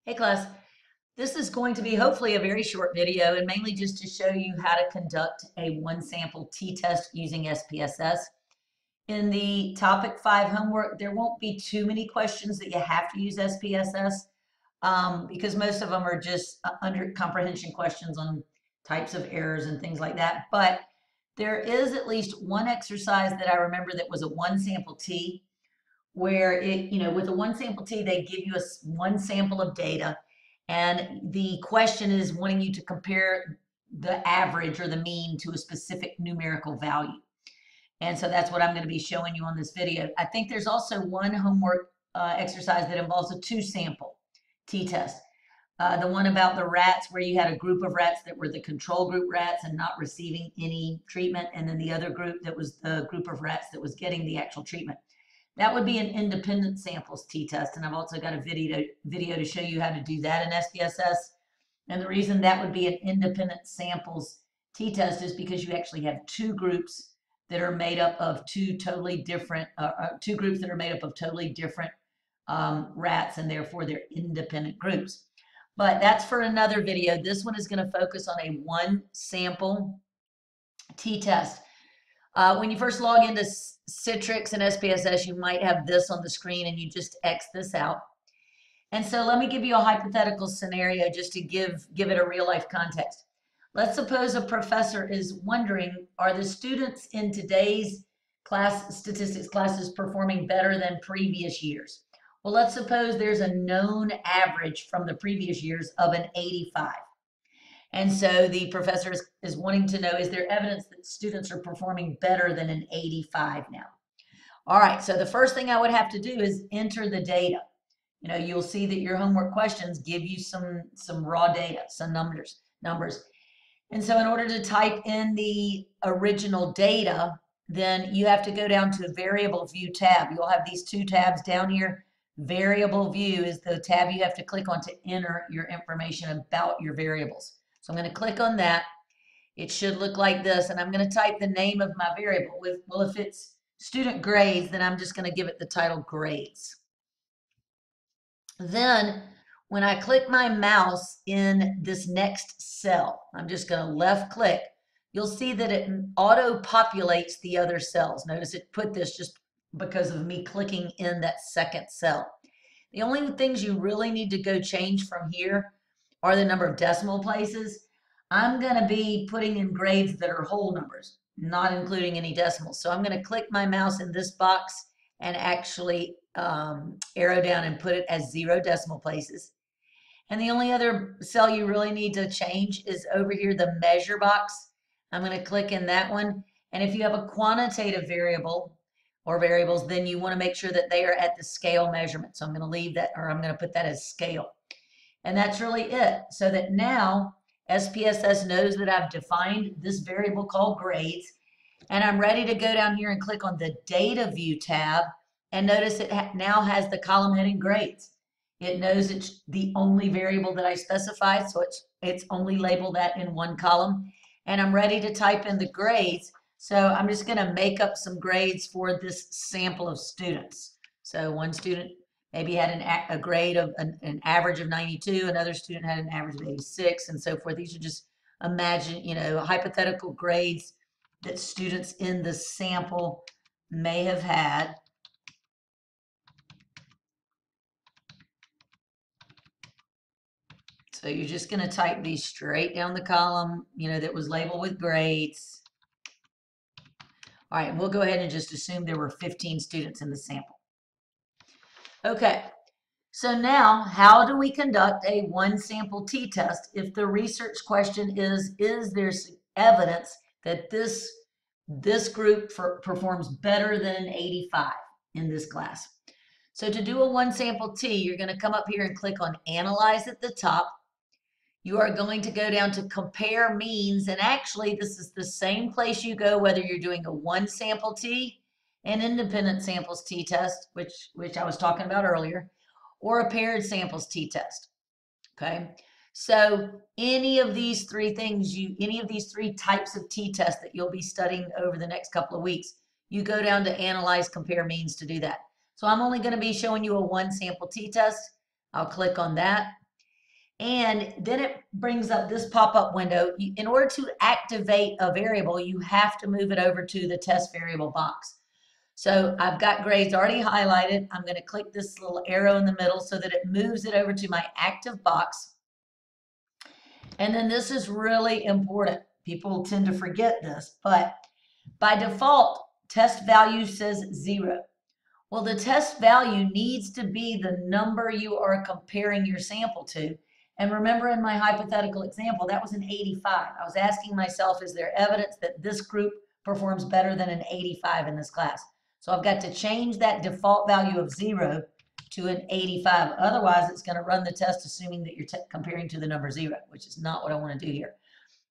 Hey class, this is going to be hopefully a very short video and mainly just to show you how to conduct a one sample t-test using SPSS. In the topic 5 homework, there won't be too many questions that you have to use SPSS because most of them are just under comprehension questions on types of errors and things like that. But there is at least one exercise that I remember that was a one sample t, where with a one sample t, they give you one sample of data, and the question is wanting you to compare the average or the mean to a specific numerical value. And so that's what I'm going to be showing you on this video. I think there's also one homework exercise that involves a two sample t-test. The one about the rats, where you had a group of rats that were the control group rats and not receiving any treatment, and then the other group that was the group of rats that was getting the actual treatment. That would be an independent samples t-test, and I've also got a video to show you how to do that in SPSS. And the reason that would be an independent samples t-test is because you actually have two groups that are made up of two groups that are made up of totally different rats, and therefore they're independent groups. But that's for another video. This one is going to focus on a one sample t-test. When you first log into Citrix and SPSS, you might have this on the screen and you just X this out. And so let me give you a hypothetical scenario just to give it a real life context. Let's suppose a professor is wondering, are the students in today's statistics classes performing better than previous years? Well, let's suppose there's a known average from the previous years of an 85. And so the professor is wanting to know, is there evidence that students are performing better than an 85 now? All right, so the first thing I would have to do is enter the data. You'll see that your homework questions give you some raw data, some numbers. And so in order to type in the original data, then you have to go down to the variable view tab. You'll have these two tabs down here. Variable view is the tab you have to click on to enter your information about your variables. So I'm going to click on that. It should look like this, and I'm going to type the name of my variable. Well, if it's student grades, then I'm just going to give it the title grades. Then when I click my mouse in this next cell, I'm just going to left click. You'll see that it auto populates the other cells. Notice it put this just because of me clicking in that second cell. The only things you really need to go change from here are the number of decimal places. I'm going to be putting in grades that are whole numbers, not including any decimals. So I'm going to click my mouse in this box and actually arrow down and put it as 0 decimal places. And the only other cell you really need to change is over here, the measure box. I'm going to click in that one. And if you have a quantitative variable or variables, then you want to make sure that they are at the scale measurement. So I'm going to leave that, or I'm going to put that as scale. And that's really it. So that now SPSS knows that I've defined this variable called grades, and I'm ready to go down here and click on the data view tab, and notice it now has the column heading grades. It knows it's the only variable that I specified, so it's only labeled that in one column, and I'm ready to type in the grades. So I'm just going to make up some grades for this sample of students. So one student maybe had a grade of an average of 92, another student had an average of 86, and so forth. These are just hypothetical grades that students in the sample may have had. So you're just going to type these straight down the column, that was labeled with grades. All right, we'll go ahead and just assume there were 15 students in the sample. Okay, so now how do we conduct a one sample t-test if the research question is there evidence that this group performs better than 85 in this class? So to do a one sample t, you're going to come up here and click on Analyze at the top. You are going to go down to Compare Means, and actually this is the same place you go whether you're doing a one sample t, an independent samples t-test, which I was talking about earlier, or a paired samples t-test. Okay, so any of these three things, any of these three types of t-tests that you'll be studying over the next couple of weeks, you go down to Analyze, Compare Means to do that. So I'm only going to be showing you a one sample t-test. I'll click on that. And then it brings up this pop-up window. In order to activate a variable, you have to move it over to the test variable box. So I've got grades already highlighted. I'm going to click this little arrow in the middle so that it moves it over to my active box. And then this is really important. People tend to forget this, but by default, test value says 0. Well, the test value needs to be the number you are comparing your sample to. And remember, in my hypothetical example, that was an 85. I was asking myself, is there evidence that this group performs better than an 85 in this class? So I've got to change that default value of 0 to an 85. Otherwise, it's going to run the test assuming that you're comparing to the number 0, which is not what I want to do here.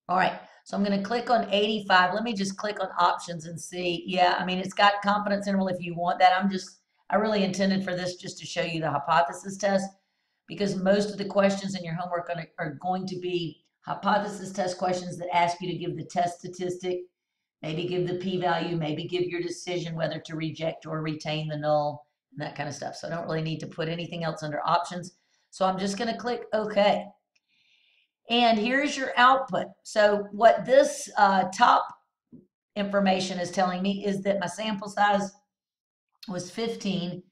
All right, so I'm going to click on 85. Let me just click on options and see. Yeah, I mean, it's got confidence interval if you want that. I really intended for this just to show you the hypothesis test, because most of the questions in your homework are going to be hypothesis test questions that ask you to give the test statistic, maybe give the p-value, maybe give your decision whether to reject or retain the null, and that kind of stuff. So I don't really need to put anything else under options. So I'm just going to click OK. And here's your output. So what this top information is telling me is that my sample size was 15.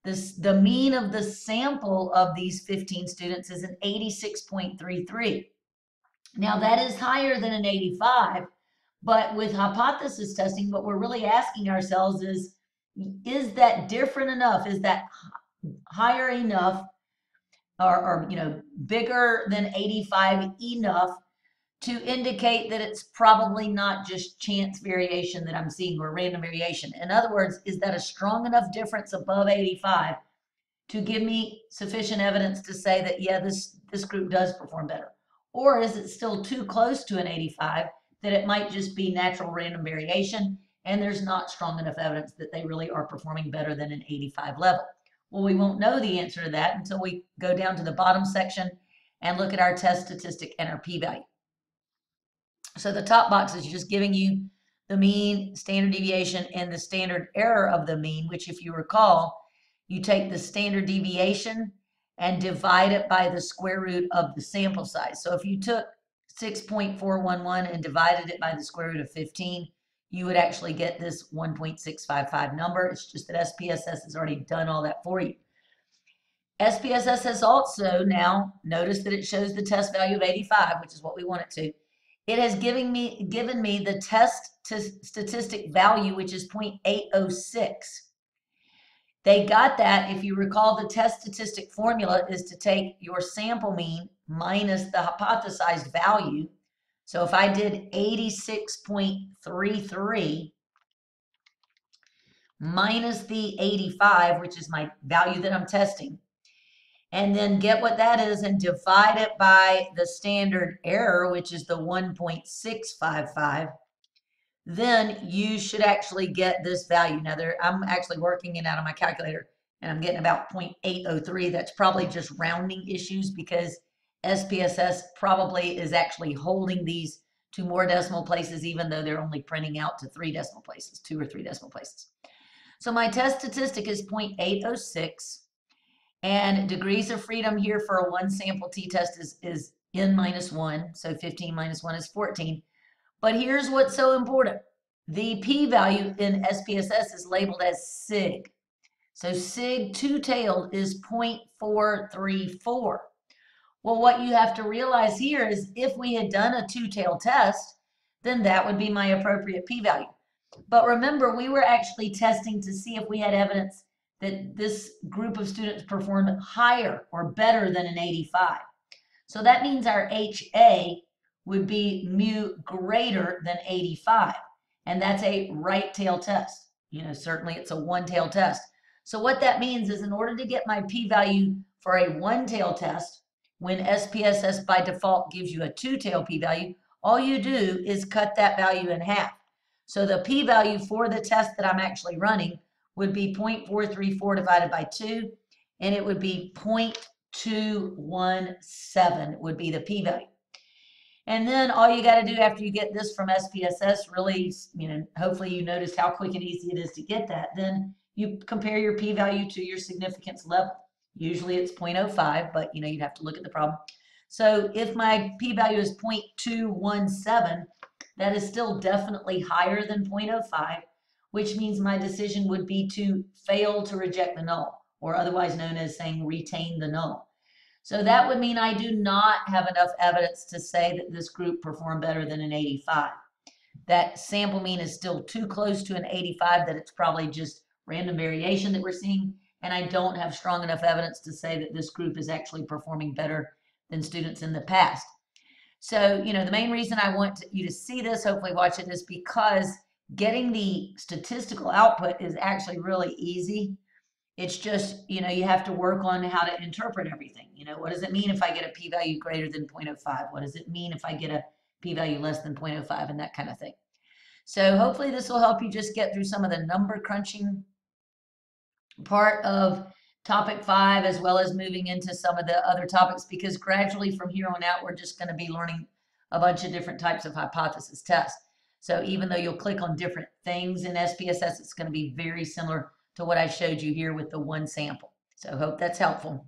The mean of the sample of these 15 students is an 86.33. Now that is higher than an 85, but with hypothesis testing, what we're really asking ourselves is that different enough? Is that higher enough? Or bigger than 85 enough to indicate that it's probably not just chance variation that I'm seeing or random variation. In other words, is that a strong enough difference above 85 to give me sufficient evidence to say that, yeah, this group does perform better? Or is it still too close to an 85 that it might just be natural random variation and there's not strong enough evidence that they really are performing better than an 85 level? Well, we won't know the answer to that until we go down to the bottom section and look at our test statistic and our p-value. So the top box is just giving you the mean, standard deviation, and the standard error of the mean, which, if you recall, you take the standard deviation and divide it by the square root of the sample size. So if you took 6.411 and divided it by the square root of 15, you would actually get this 1.655 number. It's just that SPSS has already done all that for you. SPSS has also now, noticed that it shows the test value of 85, which is what we want it to. It has given me the test statistic value, which is 0.806. They got that. If you recall, the test statistic formula is to take your sample mean minus the hypothesized value. So if I did 86.33 minus the 85, which is my value that I'm testing, and then get what that is and divide it by the standard error, which is the 1.655, then you should actually get this value. Now, I'm actually working it out on my calculator, and I'm getting about 0.803. That's probably just rounding issues because SPSS probably is actually holding these to more decimal places, even though they're only printing out to 3 decimal places, 2 or 3 decimal places. So my test statistic is 0.806, and degrees of freedom here for a one sample t-test is n-1, so 15 minus 1 is 14. But here's what's so important. The p-value in SPSS is labeled as sig. So sig two-tailed is 0.434. Well, what you have to realize here is if we had done a two-tailed test, then that would be my appropriate p-value. But remember, we were actually testing to see if we had evidence that this group of students performed higher or better than an 85. So that means our HA would be mu greater than 85. And that's a right tail test. Certainly it's a one tail test. So what that means is in order to get my p-value for a one tail test, when SPSS by default gives you a two tail p-value, all you do is cut that value in half. So the p-value for the test that I'm actually running would be 0.434 divided by 2, and it would be 0.217 would be the p-value. And then all you got to do after you get this from SPSS, really, hopefully you noticed how quick and easy it is to get that. Then you compare your p-value to your significance level. Usually it's 0.05, but you'd have to look at the problem. So if my p-value is 0.217, that is still definitely higher than 0.05, which means my decision would be to fail to reject the null, or otherwise known as saying retain the null. So that would mean I do not have enough evidence to say that this group performed better than an 85. That sample mean is still too close to an 85 that it's probably just random variation that we're seeing, and I don't have strong enough evidence to say that this group is actually performing better than students in the past. So, the main reason I want you to see this, hopefully watch it, is because getting the statistical output is actually really easy. It's just, you have to work on how to interpret everything. What does it mean if I get a p-value greater than 0.05? What does it mean if I get a p-value less than 0.05 and that kind of thing? So hopefully this will help you just get through some of the number crunching part of topic 5, as well as moving into some of the other topics, because gradually from here on out, we're just going to be learning a bunch of different types of hypothesis tests. So even though you'll click on different things in SPSS, it's going to be very similar to what I showed you here with the one sample. So hope that's helpful.